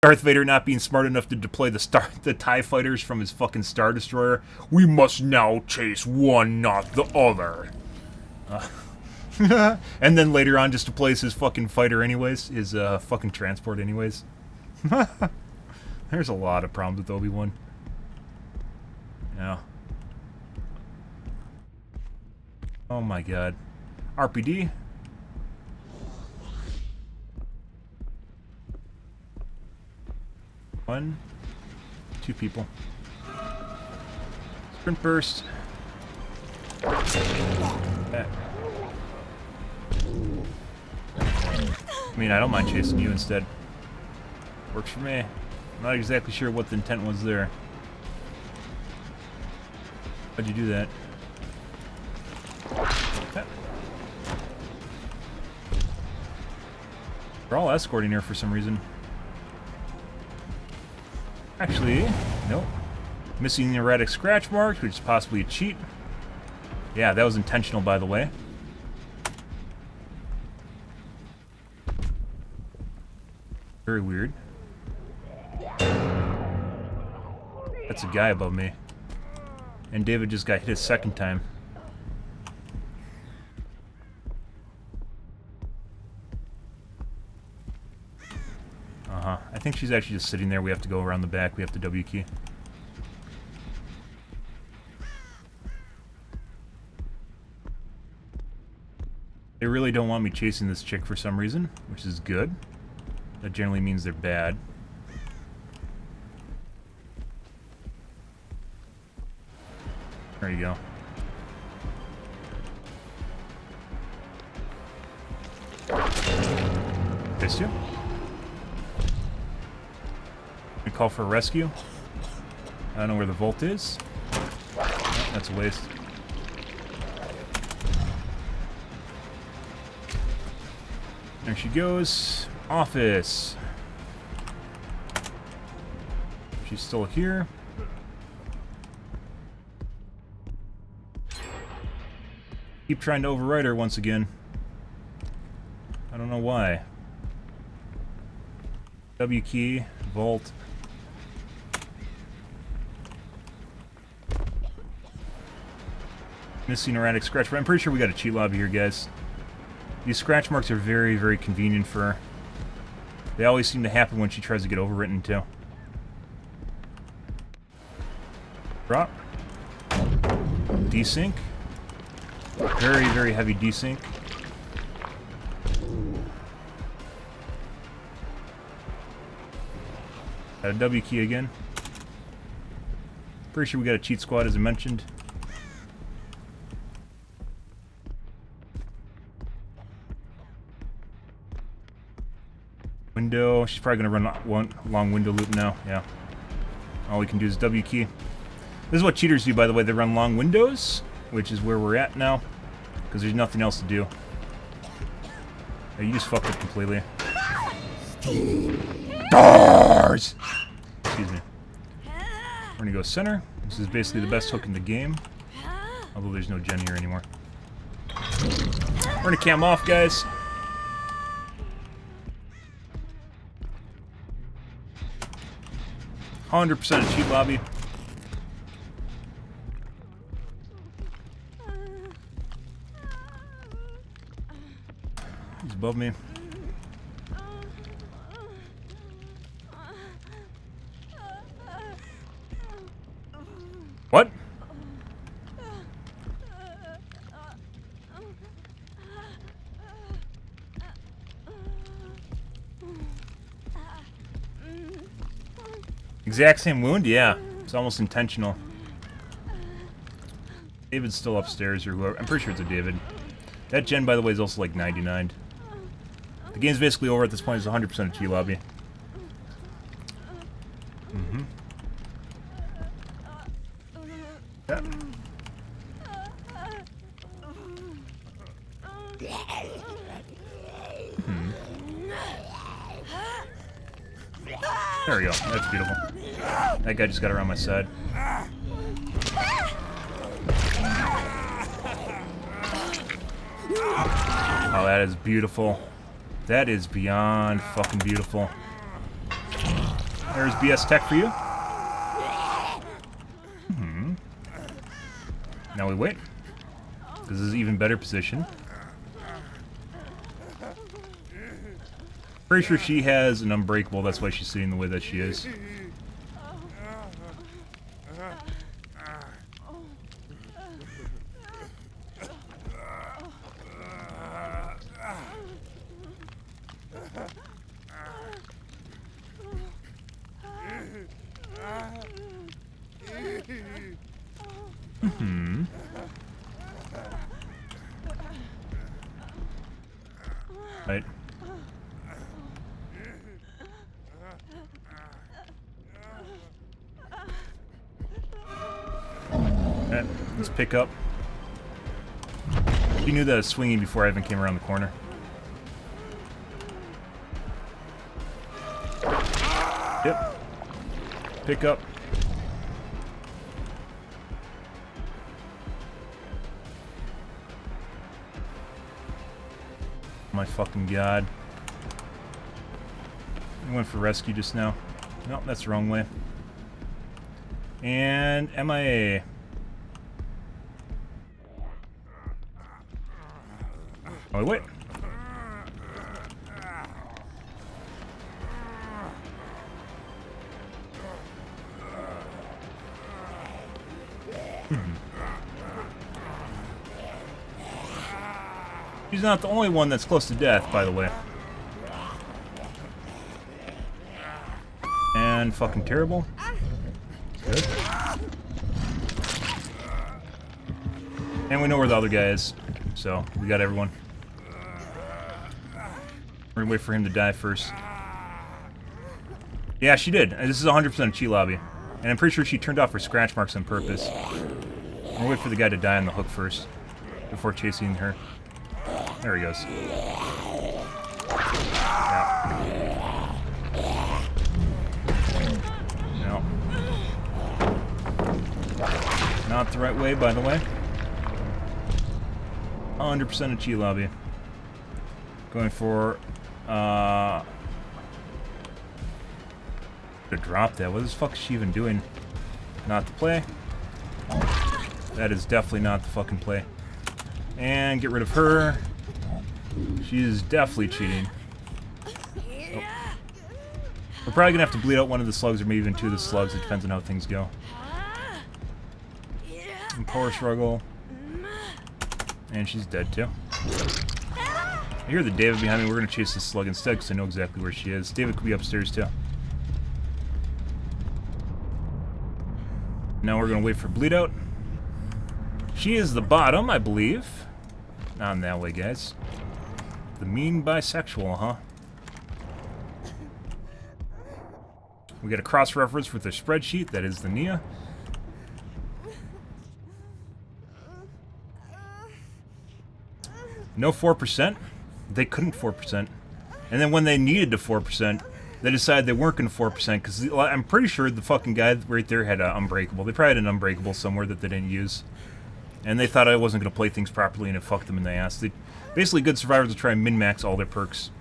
Darth Vader not being smart enough to deploy the TIE fighters from his fucking Star Destroyer. We must now chase one, not the other. And then later on just deploys his fucking fighter anyways. His fucking transport anyways. There's a lot of problems with Obi-Wan. Yeah. Oh my god. RPD. One. Two people. Sprint burst. Okay. I mean, I don't mind chasing you instead. Works for me. I'm not exactly sure what the intent was there. How'd you do that? Okay. We're all escorting her for some reason. Actually, nope. Missing the erratic scratch marks, which is possibly a cheat. Yeah, that was intentional, by the way. Very weird. That's a guy above me. And David just got hit a second time. I think she's actually just sitting there. We have to go around the back. We have the W key. They really don't want me chasing this chick for some reason, which is good. That generally means they're bad. There you go. Missed you. We call for a rescue. I don't know where the vault is. Oh, that's a waste. There she goes. Office. She's still here. Keep trying to override her once again. I don't know why. W key, vault. Missing erratic scratch, but I'm pretty sure we got a cheat lobby here, guys. These scratch marks are very, very convenient for her. They always seem to happen when she tries to get overwritten, too. Drop. Desync. Very, very heavy desync. Got a W key again. Pretty sure we got a cheat squad, as I mentioned. Window. She's probably going to run one long window loop now. Yeah. All we can do is W key. This is what cheaters do, by the way. They run long windows, which is where we're at now, because there's nothing else to do. Oh, you just fucked up completely. Doors! Excuse me. We're going to go center. This is basically the best hook in the game. Although there's no gen here anymore. We're going to cam off, guys. %100% a cheat lobby. He's above me. What? Exact same wound? Yeah. It's almost intentional. David's still upstairs, or whoever. I'm pretty sure it's a David. That gen, by the way, is also like 99. The game's basically over at this point. It's 100% a G lobby. Mm-hmm. Yeah. There we go. That's beautiful. That guy just got around my side. Oh, that is beautiful. That is beyond fucking beautiful. There's BS Tech for you. Now we wait. This is even better position. Pretty sure she has an unbreakable, that's why she's sitting the way that she is. Right. Alright, let's pick up. She knew that I was swinging before I even came around the corner. Yep. Pick up. My fucking god. I went for rescue just now. Nope, that's the wrong way. And MIA. Oh, wait. She's not the only one that's close to death, by the way. And fucking terrible. Good. And we know where the other guy is. So, we got everyone. We're gonna wait for him to die first. Yeah, she did. This is 100% a cheat lobby. And I'm pretty sure she turned off her scratch marks on purpose. We're gonna wait for the guy to die on the hook first. Before chasing her. There he goes. Yeah. No. Not the right way, by the way. 100% a cheat lobby. Going for, to drop that. What the fuck is she even doing? Not the play. That is definitely not the fucking play. And get rid of her. She is definitely cheating. Oh. We're probably gonna have to bleed out one of the slugs or maybe even two of the slugs. It depends on how things go. And power struggle. And she's dead too. I hear the David behind me. We're gonna chase this slug instead because I know exactly where she is. David could be upstairs too. Now we're gonna wait for bleed out. She is the bottom, I believe. Not in that way, guys. The mean bisexual, huh? We got a cross-reference with the spreadsheet. That is the Nia. No 4%. They couldn't 4%. And then when they needed to 4%, they decided they weren't going to 4% because I'm pretty sure the fucking guy right there had an unbreakable. They probably had an unbreakable somewhere that they didn't use. And they thought I wasn't going to play things properly, and it fucked them in the ass. Basically, good survivors will try and min-max all their perks.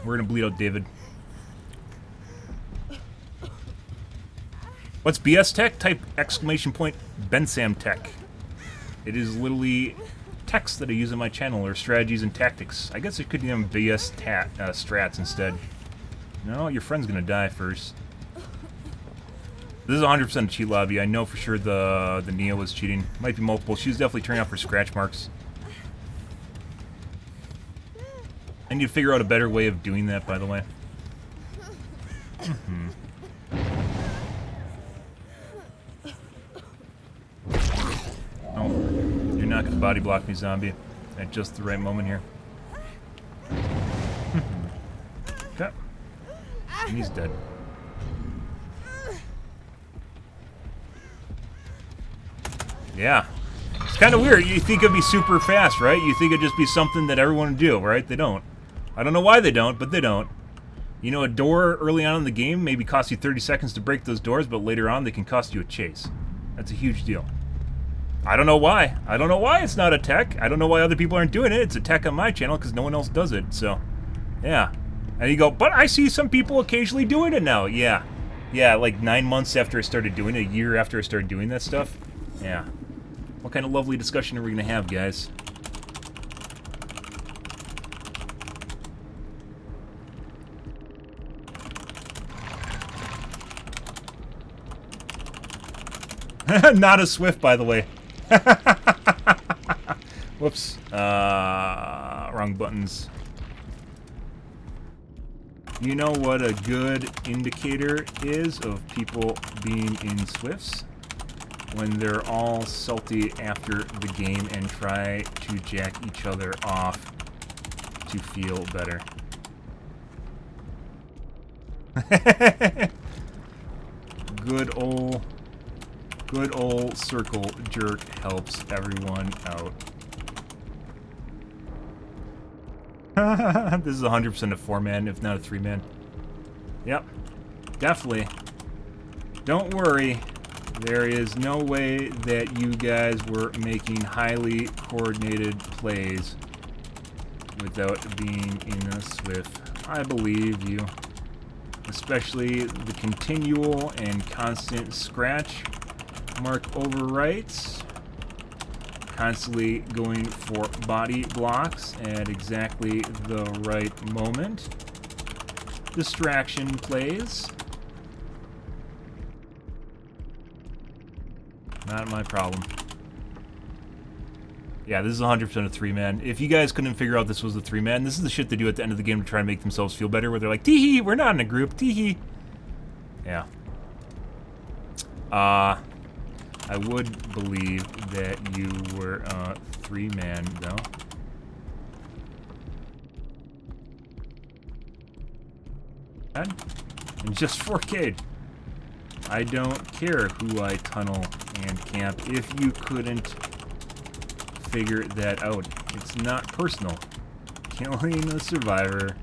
We're going to bleed out David. What's BS Tech? Type exclamation point Bensam Tech. It is literally text that I use on my channel, or strategies and tactics. I guess it could be on BS strats instead. No, your friend's going to die first. This is 100% a cheat lobby. I know for sure the Nia was cheating. Might be multiple. She was definitely turning off her scratch marks. I need to figure out a better way of doing that, by the way. Oh, you're not going to body block me, zombie. At just the right moment here. Okay. And he's dead. Yeah. It's kind of weird. You think it'd be super fast, right? You think it'd just be something that everyone would do, right? They don't. I don't know why they don't, but they don't. You know, a door early on in the game maybe costs you 30 seconds to break those doors, but later on they can cost you a chase. That's a huge deal. I don't know why. I don't know why it's not a tech. I don't know why other people aren't doing it. It's a tech on my channel because no one else does it, so... Yeah. And you go, but I see some people occasionally doing it now. Yeah. Yeah, like 9 months after I started doing it, a year after I started doing that stuff. Yeah. What kind of lovely discussion are we going to have, guys? Not a Swift, by the way. Whoops. Wrong buttons. You know what a good indicator is of people being in Swifts? When they're all salty after the game and try to jack each other off to feel better. Good old circle jerk helps everyone out. This is 100% a 4-man, if not a 3-man. Yep, definitely. Don't worry, there is no way that you guys were making highly coordinated plays without being in a Swift. I believe you. Especially the continual and constant scratch mark overwrites. Constantly going for body blocks at exactly the right moment. Distraction plays. Not my problem. Yeah, this is 100% a 3-man. If you guys couldn't figure out this was a 3-man, this is the shit they do at the end of the game to try and make themselves feel better, where they're like, tee-hee, we're not in a group, tee-hee. Yeah. I would believe that you were a 3-man, though. And just 4K'd. I don't care who I tunnel and camp if you couldn't figure that out. It's not personal. Killing a survivor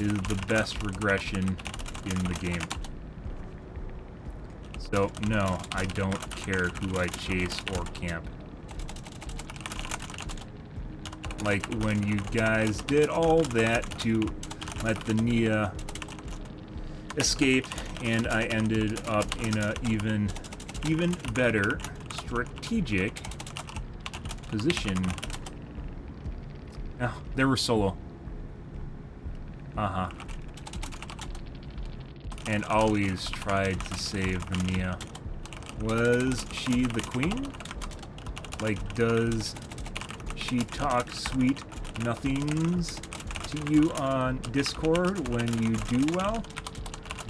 is the best regression in the game. So, no, I don't care who I chase or camp. Like when you guys did all that to let the Nia escape, and I ended up in a even better strategic position. Oh, they were solo. Uh-huh. And always tried to save the Nia. Was she the queen? Like, does she talk sweet nothings to you on Discord when you do well?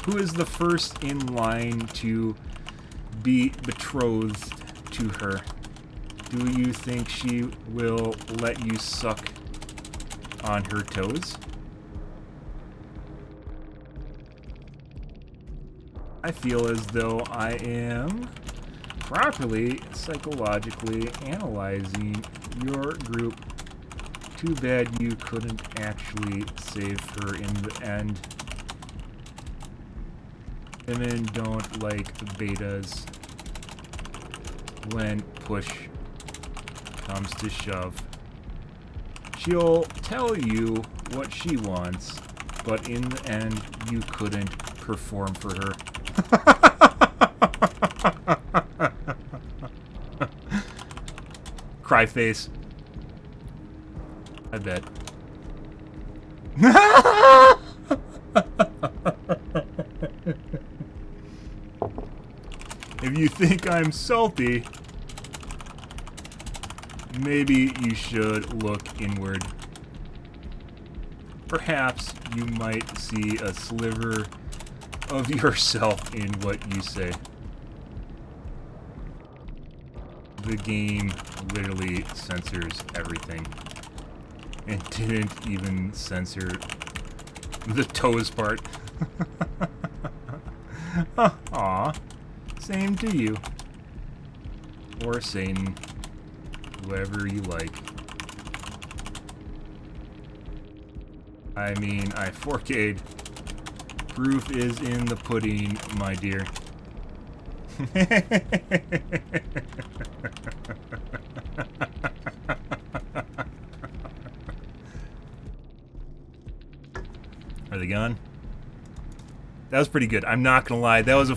Who is the first in line to be betrothed to her? Do you think she will let you suck on her toes? I feel as though I am properly psychologically analyzing your group. Too bad you couldn't actually save her in the end. Women don't like betas when push comes to shove. She'll tell you what she wants, but in the end, you couldn't perform for her. Cry face. I bet. If you think I'm salty, maybe you should look inward. Perhaps you might see a sliver of yourself in what you say. The game literally censors everything. It didn't even censor the toes part. Aw. Same to you. Or Satan. Whoever you like. I mean, I 4K'd. Proof is in the pudding, my dear. they gone? That was pretty good. I'm not gonna lie. That was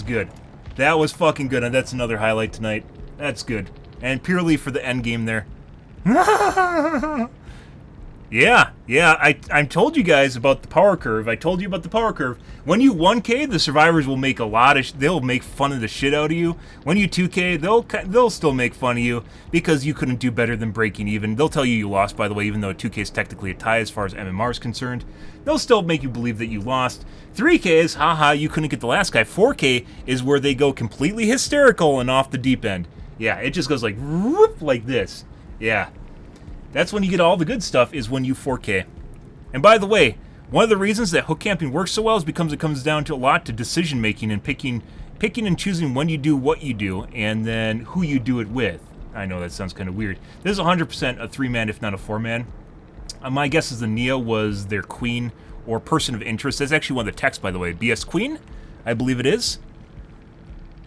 good. That was fucking good, and that's another highlight tonight. That's good. And purely for the end game there. Yeah, I told you guys about the power curve. I told you about the power curve. When you 1K, the survivors will make they'll make fun of the shit out of you. When you 2K, they'll still make fun of you because you couldn't do better than breaking even. They'll tell you lost, by the way, even though 2K is technically a tie as far as MMR is concerned. They'll still make you believe that you lost. 3K is, haha, you couldn't get the last guy. 4K is where they go completely hysterical and off the deep end. Yeah, it just goes like, whoop, like this. Yeah. That's when you get all the good stuff, is when you 4K. And by the way, one of the reasons that hook camping works so well is because it comes down to a lot to decision making and picking and choosing when you do what you do and then who you do it with. I know that sounds kind of weird. This is 100% a 3-man, if not a 4-man. My guess is the Nia was their queen or person of interest. That's actually one of the texts, by the way. BS Queen, I believe it is.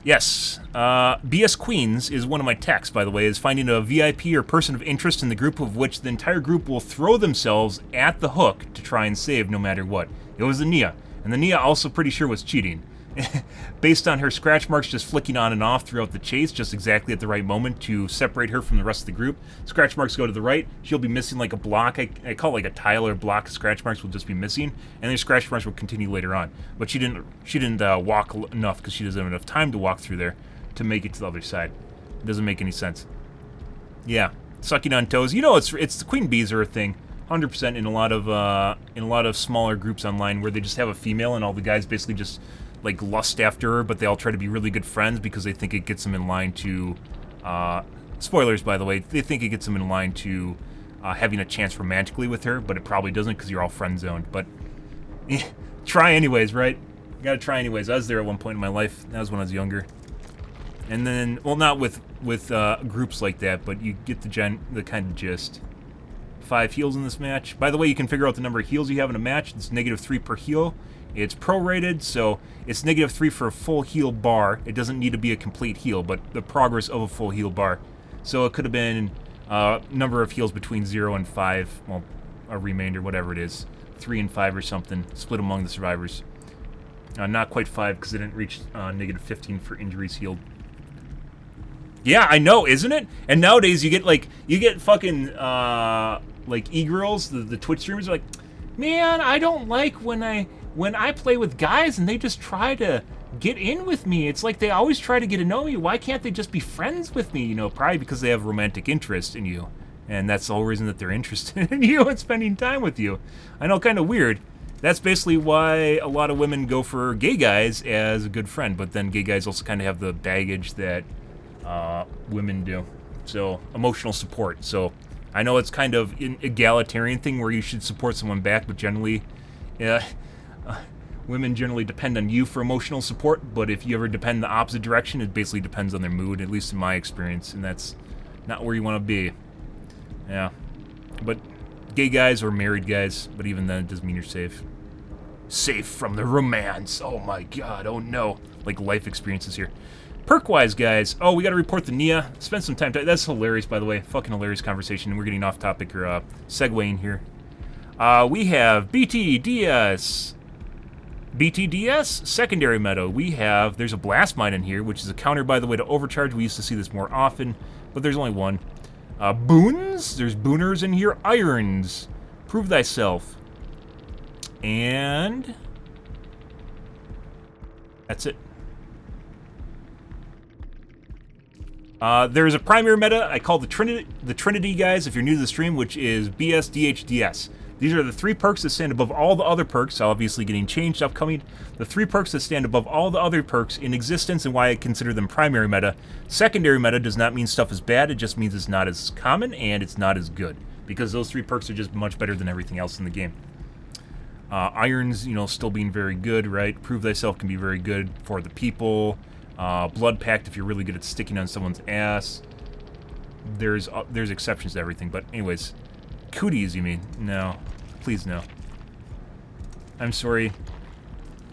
Yes, BS Queens is one of my texts, by the way, is finding a VIP or person of interest in the group of which the entire group will throw themselves at the hook to try and save no matter what. It was the Nia, and the Nia also pretty sure was cheating. Based on her scratch marks just flicking on and off throughout the chase, just exactly at the right moment to separate her from the rest of the group. Scratch marks go to the right, she'll be missing like a block, I call it like a tile or block of scratch marks will just be missing, and then scratch marks will continue later on. But she didn't walk enough because she doesn't have enough time to walk through there to make it to the other side. It doesn't make any sense. Yeah, sucking on toes. You know, it's the queen bees are a thing. 100% in a lot of smaller groups online where they just have a female and all the guys basically just like lust after her, but they all try to be really good friends because they think it gets them in line to spoilers, by the way, they think it gets them in line to having a chance romantically with her, but it probably doesn't because you're all friend zoned. But try anyways, right? You gotta try anyways. I was there at one point in my life. That was when I was younger. And then, well, not with groups like that, but you get the kind of gist. 5 heals in this match. By the way, you can figure out the number of heals you have in a match. It's -3 per heal. It's prorated, so it's -3 for a full heal bar. It doesn't need to be a complete heal, but the progress of a full heal bar. So it could have been number of heals between 0 and 5, well, a remainder, whatever it is, 3 and 5 or something, split among the survivors. Not quite 5 because they didn't reach -15 for injuries healed. Yeah, I know, isn't it? And nowadays you get fucking like e-girls, the Twitch streamers are like, man, I don't like when I play with guys and they just try to get in with me. It's like they always try to get to know me. Why can't they just be friends with me? You know, probably because they have romantic interest in you. And that's the whole reason that they're interested in you and spending time with you. I know, kind of weird. That's basically why a lot of women go for gay guys as a good friend. But then gay guys also kind of have the baggage that women do. So, emotional support. So, I know it's kind of an egalitarian thing where you should support someone back, but generally, women generally depend on you for emotional support, but if you ever depend in the opposite direction, it basically depends on their mood, at least in my experience, and that's not where you want to be. Yeah. But gay guys or married guys, but even then, it doesn't mean you're safe. Safe from the romance. Oh my god, oh no. Like life experiences here. Perk-wise, guys. Oh, we gotta report the Nia. Spend some time. That's hilarious, by the way. Fucking hilarious conversation. We're getting off topic or segueing here. We have BTDS. BTDS, secondary meta. There's a blast mine in here, which is a counter, by the way, to overcharge. We used to see this more often, but there's only one. Boons. There's booners in here. Irons. Prove thyself. And that's it. There's a primary meta I call the Trinity, guys, if you're new to the stream, which is BSDHDS. These are the 3 perks that stand above all the other perks, obviously getting changed upcoming. The 3 perks that stand above all the other perks in existence and why I consider them primary meta. Secondary meta does not mean stuff is bad, it just means it's not as common and it's not as good. Because those 3 perks are just much better than everything else in the game. Irons, you know, still being very good, right? Prove thyself can be very good for the people. Blood Pact if you're really good at sticking on someone's ass. There's exceptions to everything, but anyways. Cooties, you mean? No. Please, no. I'm sorry.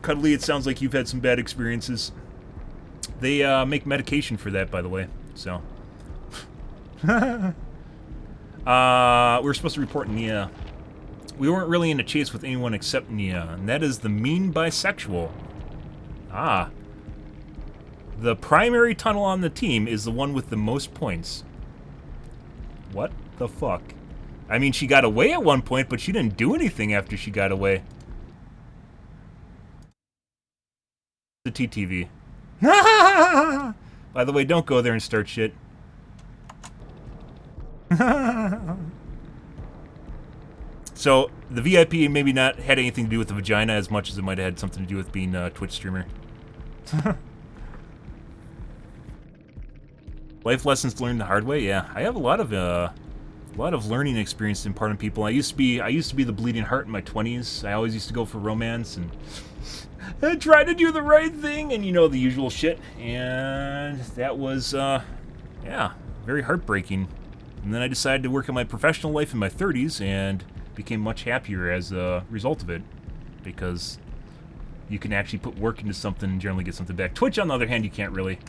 Cuddly, it sounds like you've had some bad experiences. They make medication for that, by the way, so. We're supposed to report Nia. We weren't really in a chase with anyone except Nia, and that is the mean bisexual. Ah. The primary tunnel on the team is the one with the most points. What the fuck? I mean, she got away at one point, but she didn't do anything after she got away. The TTV. By the way, don't go there and start shit. So, the VIP maybe not had anything to do with the vagina as much as it might have had something to do with being a Twitch streamer. Life lessons learned the hard way. Yeah, I have a lot of learning experience in part of people. I used to be the bleeding heart in my 20s. I always used to go for romance and try to do the right thing, and you know, the usual shit. And that was yeah, very heartbreaking. And then I decided to work on my professional life in my 30s and became much happier as a result of it, because you can actually put work into something and generally get something back. Twitch, on the other hand, you can't really.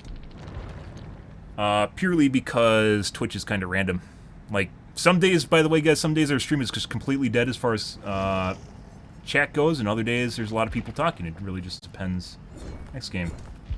Purely because Twitch is kind of random. Like, some days, by the way, guys, some days our stream is just completely dead as far as chat goes, and other days there's a lot of people talking. It really just depends. Next game.